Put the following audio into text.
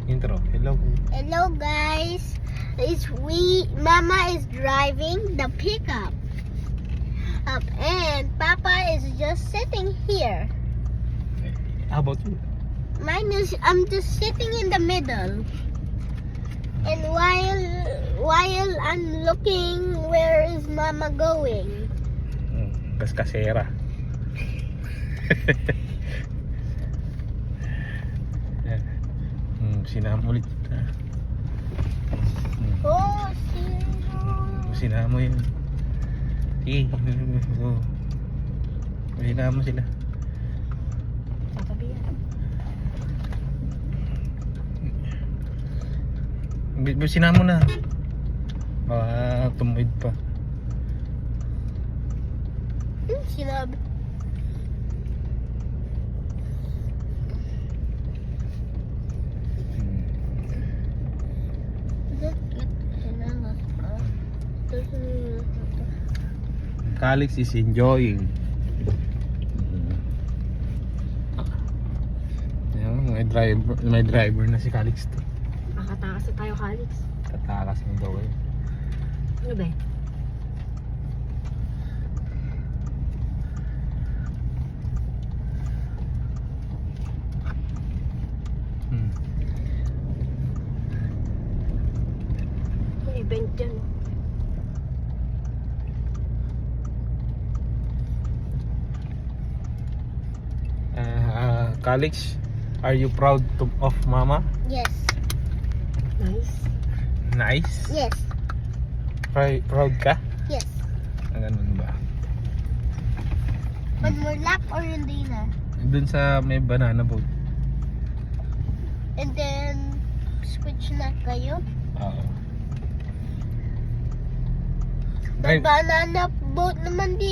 Intro. Hello. Hello guys, Mama is driving the pickup, and Papa is just sitting here. How about you? I'm just sitting in the middle, and while I'm looking, where is Mama going? Kaskasera. Sinama ulit. Oh, Sinama yun. Sige. Sinama sila. Sinama mo na. Baka tumuid pa. Sinabi. Calix is enjoying. May driver na si Calix to. Makatakas na tayo, Calix. Tatakas mo daw eh. Ano ba? May event dyan. Calix, are you proud of Mama? Yes. Nice. Nice? Yes. Proud ka? Yes. Ganun ba? One more lap or hindi na? Doon sa may banana boat. And then switch na kayo. Oo. May banana boat naman dito.